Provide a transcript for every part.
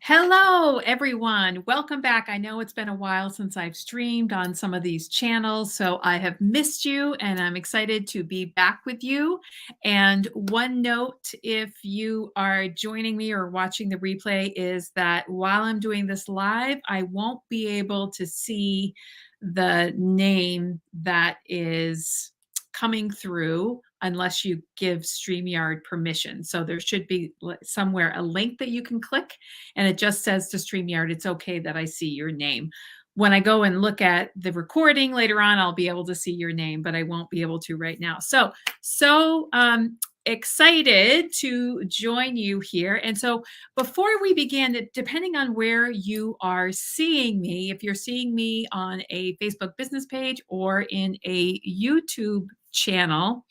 Hello, everyone. Welcome back. I know it's been a while since I've streamed on some of these channels, so I have missed you and I'm excited to be back with you. And one note, if you are joining me or watching the replay, is that while I'm doing this live, I won't be able to see the name that is coming through unless you give StreamYard permission. So there should be somewhere a link that you can click and it just says to StreamYard, it's okay that I see your name. When I go and look at the recording later on, I'll be able to see your name, but I won't be able to right now. So excited to join you here. And so before we begin, depending on where you are seeing me, if you're seeing me on a Facebook business page or in a YouTube channel,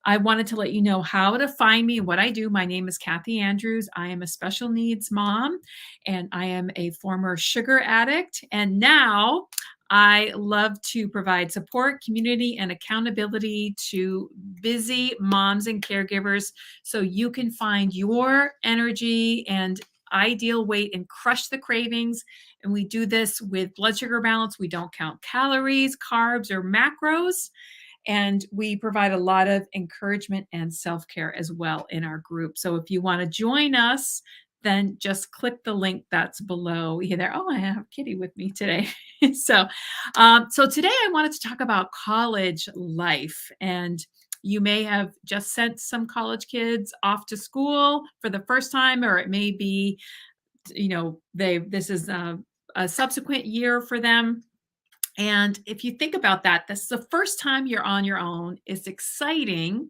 I wanted to let you know how to find me, what I do. My name is Kathy Andrews. I am a special needs mom, and I am a former sugar addict. And now I love to provide support, community, and accountability to busy moms and caregivers so you can find your energy and ideal weight and crush the cravings. And we do this with blood sugar balance. We don't count calories, carbs, or macros. And we provide a lot of encouragement and self-care as well in our group. So if you want to join us, then just click the link that's below here. Oh, I have Kitty with me today. So today I wanted to talk about college life. And you may have just sent some college kids off to school for the first time, or it may be, this is a subsequent year for them. And if you think about that, this is the first time you're on your own. It's exciting.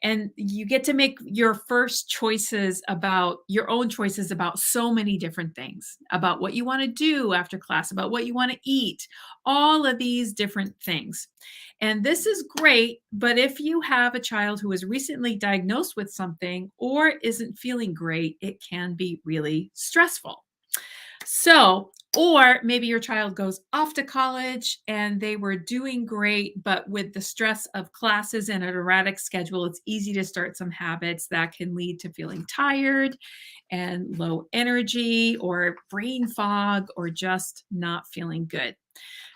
And you get to make your first choices about your own choices about so many different things, about what you want to do after class, about what you want to eat, all of these different things. And this is great. But if you have a child who is recently diagnosed with something or isn't feeling great, it can be really stressful. Or maybe your child goes off to college and they were doing great, but with the stress of classes and an erratic schedule, it's easy to start some habits that can lead to feeling tired and low energy or brain fog or just not feeling good.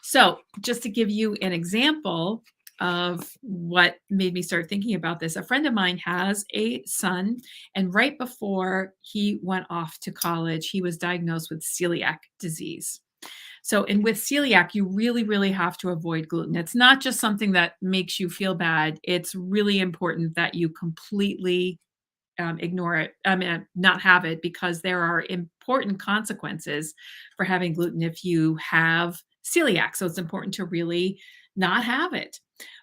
So just to give you an example of what made me start thinking about this, a friend of mine has a son, and right before he went off to college, he was diagnosed with celiac disease. And with celiac, you really, really have to avoid gluten. It's not just something that makes you feel bad. It's really important that you completely ignore it. Not have it, because there are important consequences for having gluten if you have celiac. So it's important to really not have it.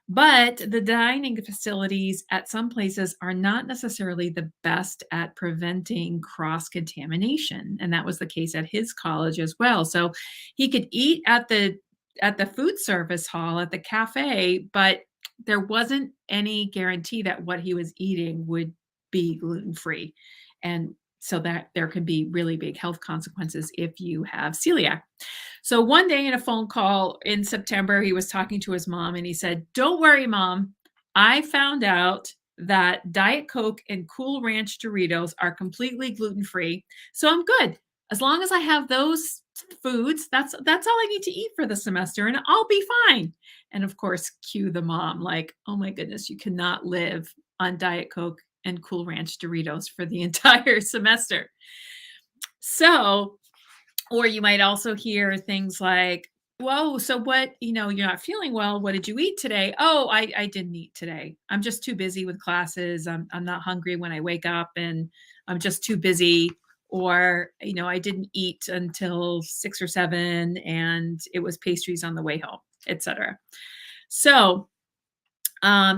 But the dining facilities at some places are not necessarily the best at preventing cross-contamination. And that was the case at his college as well. So he could eat at the food service hall, at the cafe, but there wasn't any guarantee that what he was eating would be gluten-free. And so that there can be really big health consequences if you have celiac. So one day in a phone call in September, he was talking to his mom and he said, "Don't worry, Mom. I found out that Diet Coke and Cool Ranch Doritos are completely gluten-free. So I'm good. As long as I have those foods, that's all I need to eat for the semester and I'll be fine." And of course, cue the mom, like, "Oh my goodness, you cannot live on Diet Coke and Cool Ranch Doritos for the entire semester." Or you might also hear things like, "Whoa, so what, you're not feeling well. What did you eat today?" "Oh, I didn't eat today. I'm just too busy with classes. I'm not hungry when I wake up and I'm just too busy." Or, "I didn't eat until 6 or 7 and it was pastries on the way home," etc. So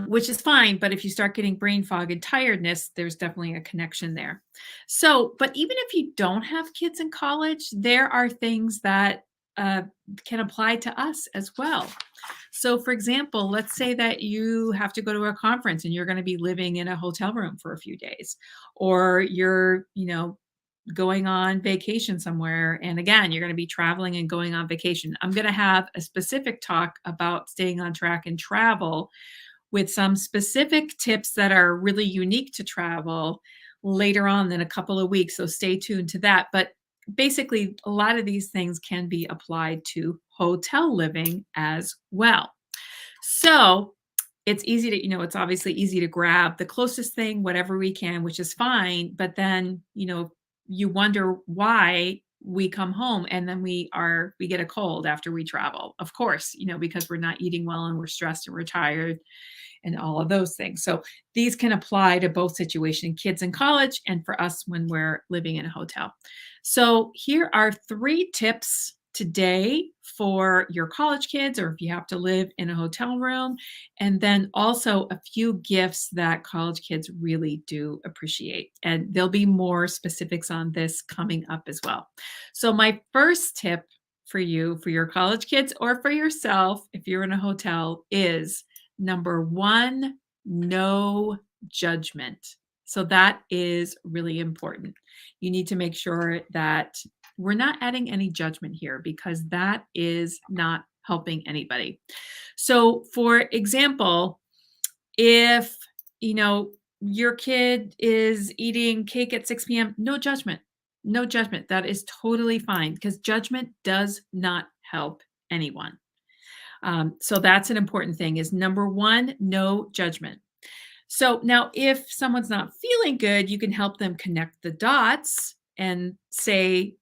which is fine. But if you start getting brain fog and tiredness, there's definitely a connection there. But even if you don't have kids in college, there are things that can apply to us as well. So, for example, let's say that you have to go to a conference and you're going to be living in a hotel room for a few days, or you're, going on vacation somewhere. And again, you're going to be traveling and going on vacation. I'm going to have a specific talk about staying on track and travel with some specific tips that are really unique to travel later on in a couple of weeks. So stay tuned to that. But basically, a lot of these things can be applied to hotel living as well. So it's easy to, it's obviously easy to grab the closest thing, whatever we can, which is fine. But then, you wonder why we come home and then we get a cold after we travel. Of course, because we're not eating well and we're stressed and we're tired and all of those things. So these can apply to both situation, kids in college and for us when we're living in a hotel. So here are 3 tips today for your college kids, or if you have to live in a hotel room, and then also a few gifts that college kids really do appreciate. And there'll be more specifics on this coming up as well. So my first tip for you, for your college kids, or for yourself, if you're in a hotel, is number 1, no judgment. So that is really important. You need to make sure that we're not adding any judgment here because that is not helping anybody. So, for example, if, your kid is eating cake at 6 p.m., no judgment. No judgment. That is totally fine because judgment does not help anyone. So that's an important thing is number 1, no judgment. So now if someone's not feeling good, you can help them connect the dots and say,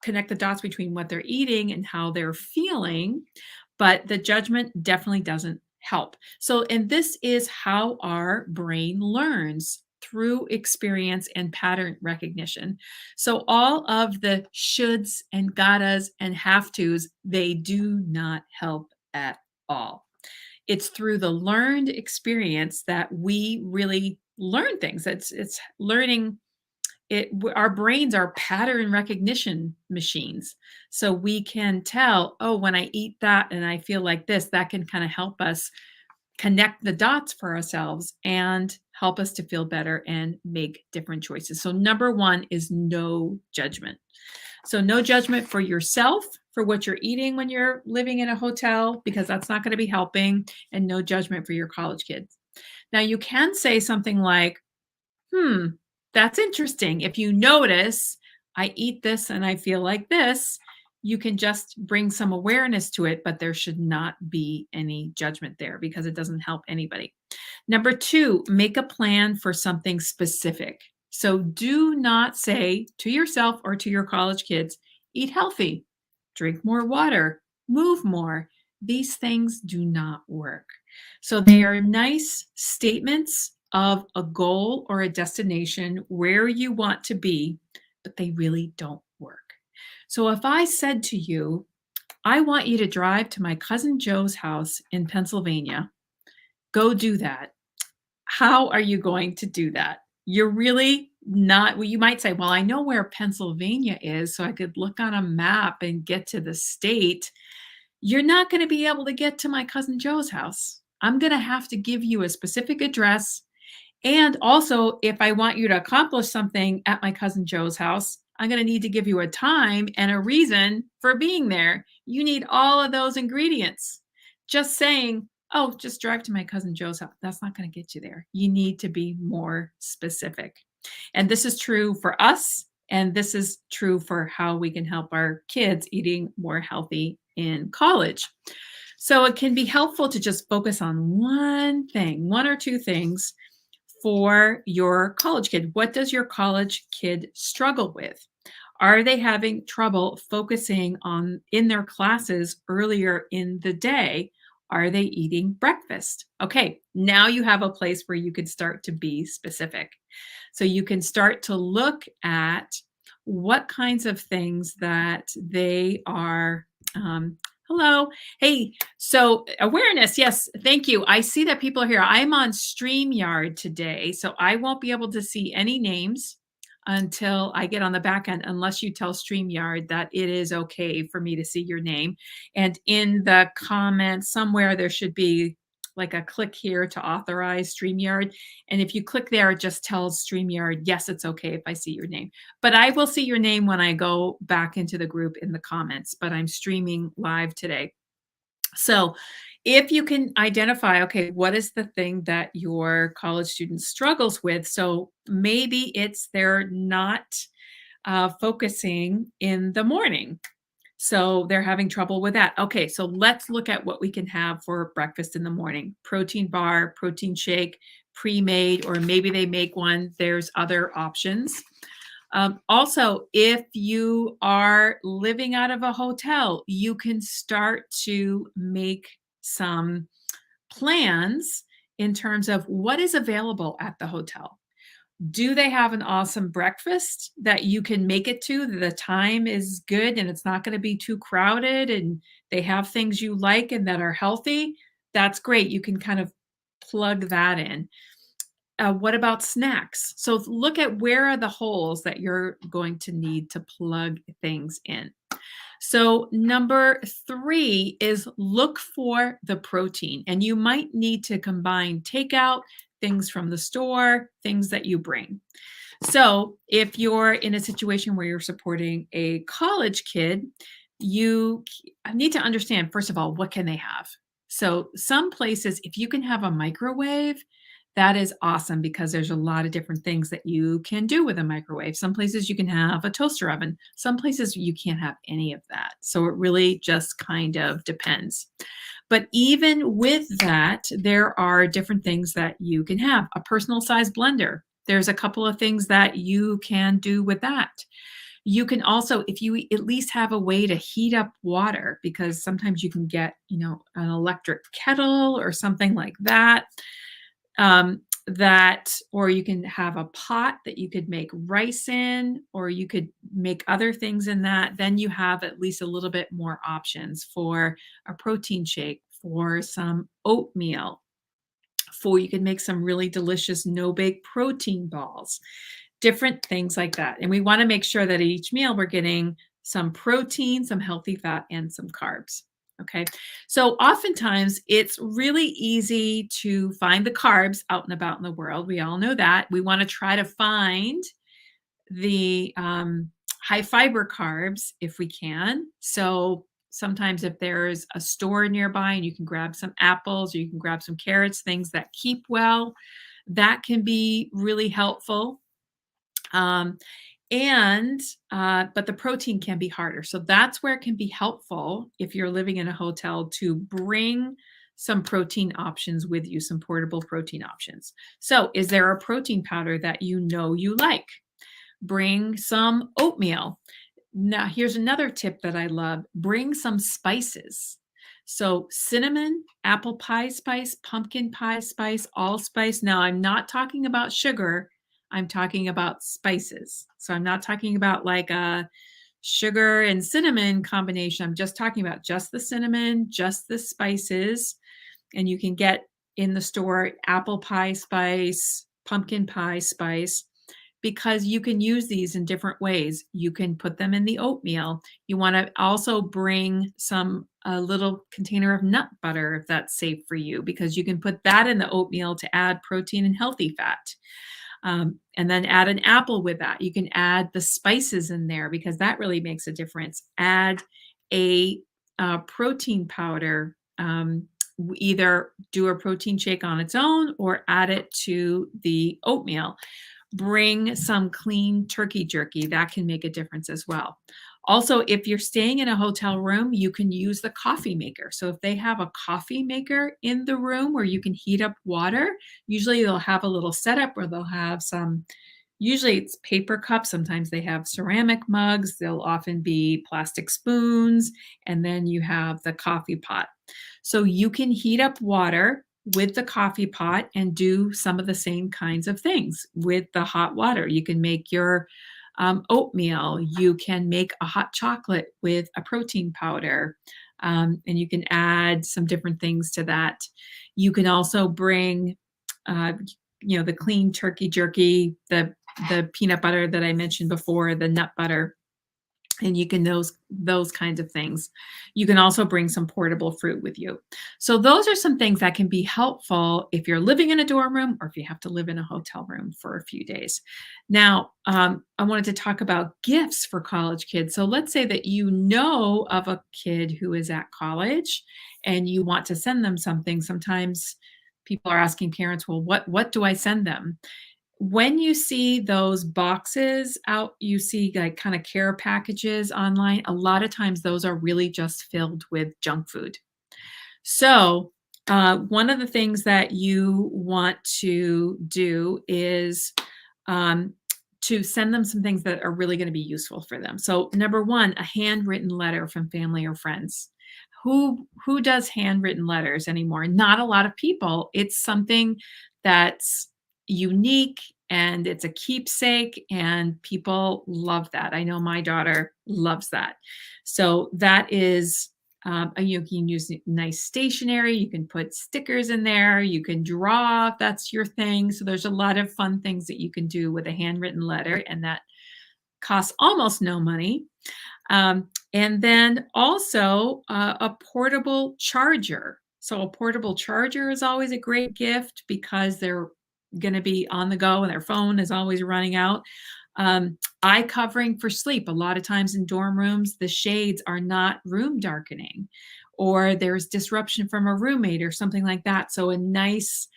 connect the dots between what they're eating and how they're feeling, but the judgment definitely doesn't help. So, and this is how our brain learns through experience and pattern recognition. So, all of the shoulds and gottas and have tos, they do not help at all. It's through the learned experience that we really learn things. It's learning our brains are pattern recognition machines. So we can tell, oh, when I eat that and I feel like this, that can kind of help us connect the dots for ourselves and help us to feel better and make different choices. So number 1 is no judgment. So no judgment for yourself for what you're eating when you're living in a hotel because that's not going to be helping, and no judgment for your college kids. Now you can say something like, "Hmm, that's interesting. If you notice I eat this and I feel like this," you can just bring some awareness to it, but there should not be any judgment there because it doesn't help anybody. Number 2, make a plan for something specific. So do not say to yourself or to your college kids, eat healthy, drink more water, move more. These things do not work. So they are nice statements of a goal or a destination where you want to be, but they really don't work. So if I said to you, I want you to drive to my cousin Joe's house in Pennsylvania, go do that. How are you going to do that? You're really not, well, you might say, well, I know where Pennsylvania is, so I could look on a map and get to the state. You're not going to be able to get to my cousin Joe's house. I'm going to have to give you a specific address. And also, if I want you to accomplish something at my cousin Joe's house, I'm going to need to give you a time and a reason for being there. You need all of those ingredients. Just saying, oh, just drive to my cousin Joe's house, that's not going to get you there. You need to be more specific. And this is true for us. And this is true for how we can help our kids eating more healthy in college. So it can be helpful to just focus on one thing, 1 or 2 things for your college kid. What does your college kid struggle with? Are they having trouble focusing on in their classes earlier in the day? Are they eating breakfast? Okay, now you have a place where you can start to be specific. So you can start to look at what kinds of things that they are. Hello. Hey, so awareness. Yes, thank you. I see that people are here. I'm on StreamYard today, so I won't be able to see any names until I get on the back end, unless you tell StreamYard that it is okay for me to see your name. And in the comments somewhere, there should be like a click here to authorize StreamYard. And if you click there, it just tells StreamYard, yes, it's okay if I see your name. But I will see your name when I go back into the group in the comments, but I'm streaming live today. So if you can identify, okay, what is the thing that your college student struggles with? So maybe it's they're not focusing in the morning. So they're having trouble with that. Okay, so let's look at what we can have for breakfast in the morning. Protein bar, protein shake, pre-made, or maybe they make one. There's other options. Also, if you are living out of a hotel, you can start to make some plans in terms of what is available at the hotel. Do they have an awesome breakfast that you can make it to? The time is good and it's not going to be too crowded and they have things you like and that are healthy? That's great. You can kind of plug that in. What about snacks? So look at where are the holes that you're going to need to plug things in. So, number 3 is look for the protein, and you might need to combine takeout, things from the store, things that you bring. So, if you're in a situation where you're supporting a college kid, you need to understand, first of all, what can they have? So, some places, if you can have a microwave, that is awesome because there's a lot of different things that you can do with a microwave. Some places you can have a toaster oven. Some places you can't have any of that. So it really just kind of depends. But even with that, there are different things that you can have. A personal size blender. There's a couple of things that you can do with that. You can also, if you at least have a way to heat up water, because sometimes you can get, an electric kettle or something like that. Or you can have a pot that you could make rice in, or you could make other things in that. Then you have at least a little bit more options for a protein shake, for some oatmeal, for you can make some really delicious no-bake protein balls, different things like that. And we want to make sure that at each meal we're getting some protein, some healthy fat, and some carbs. Okay. So oftentimes it's really easy to find the carbs out and about in the world. We all know that. We want to try to find the high fiber carbs if we can. So sometimes if there's a store nearby and you can grab some apples or you can grab some carrots, things that keep well, that can be really helpful. Um, but the protein can be harder. So that's where it can be helpful if you're living in a hotel to bring some protein options with you, some portable protein options. So is there a protein powder that you know you like? Bring some oatmeal. Now, here's another tip that I love. Bring some spices. So cinnamon, apple pie spice, pumpkin pie spice, allspice. Now, I'm not talking about sugar. I'm talking about spices. So I'm not talking about like a sugar and cinnamon combination. I'm just talking about just the cinnamon, just the spices. And you can get in the store apple pie spice, pumpkin pie spice, because you can use these in different ways. You can put them in the oatmeal. You want to also bring a little container of nut butter if that's safe for you, because you can put that in the oatmeal to add protein and healthy fat. And then add an apple with that. You can add the spices in there because that really makes a difference. Add a protein powder. Either do a protein shake on its own or add it to the oatmeal. Bring some clean turkey jerky. That can make a difference as well. Also, if you're staying in a hotel room, you can use the coffee maker. So if they have a coffee maker in the room where you can heat up water, usually they'll have a little setup where they'll have usually it's paper cups. Sometimes they have ceramic mugs. They'll often be plastic spoons. And then you have the coffee pot. So you can heat up water with the coffee pot and do some of the same kinds of things with the hot water. You can make your oatmeal. You can make a hot chocolate with a protein powder, and you can add some different things to that. You can also bring, the clean turkey jerky, the peanut butter that I mentioned before, the nut butter. And you can those kinds of things. You can also bring some portable fruit with you. So those are some things that can be helpful if you're living in a dorm room or if you have to live in a hotel room for a few days. Now, I wanted to talk about gifts for college kids. So let's say that you know of a kid who is at college and you want to send them something. Sometimes people are asking parents, well, what do I send them? when you see those boxes out, you see like kind of care packages online, a lot of times those are really just filled with junk food. So, one of the things that you want to do is um, to send them some things that are really going to be useful for them. So, number one, a handwritten letter from family or friends. Who does handwritten letters anymore? Not a lot of people. It's something that's unique and it's a keepsake, and people love that. I know my daughter loves that. So that is you can use nice stationery. You can put stickers in there. You can draw if that's your thing. So there's a lot of fun things that you can do with a handwritten letter, and that costs almost no money. And then also a portable charger. So a portable charger is always a great gift because they're going to be on the go and their phone is always running out. Eye covering for sleep. A lot of times in dorm rooms, the shades are not room darkening, or there's disruption from a roommate or something like that. So a nice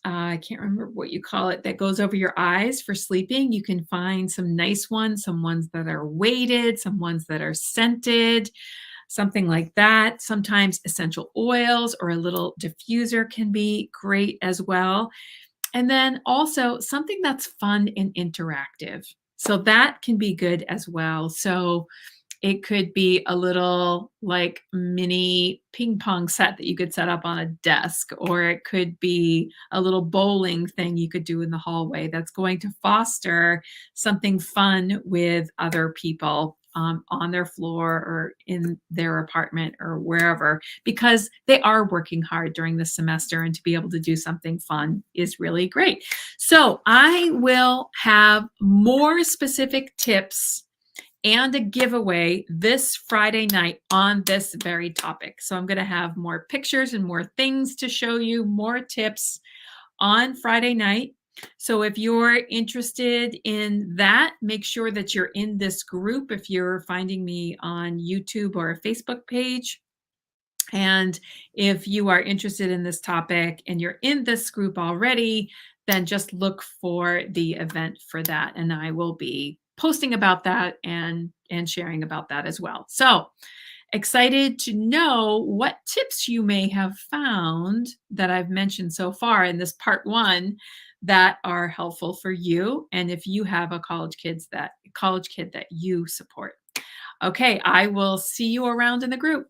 I can't remember what you call it, that goes over your eyes for sleeping. You can find some nice ones, some ones that are weighted, some ones that are scented, something like that. Sometimes essential oils or a little diffuser can be great as well. And then also something that's fun and interactive. So that can be good as well. So it could be a little like mini ping pong set that you could set up on a desk, or it could be a little bowling thing you could do in the hallway that's going to foster something fun with other people on their floor or in their apartment or wherever, because they are working hard during the semester, and to be able to do something fun is really great. So I will have more specific tips and a giveaway this Friday night on this very topic. So I'm going to have more pictures and more things to show you, more tips on Friday night. So if you're interested in that, make sure that you're in this group if you're finding me on YouTube or a Facebook page. And if you are interested in this topic and you're in this group already, then just look for the event for that. And I will be posting about that and sharing about that as well. So excited to know what tips you may have found that I've mentioned so far in this part one that are helpful for you. And if you have a college kid that you support. Okay, I will see you around in the group.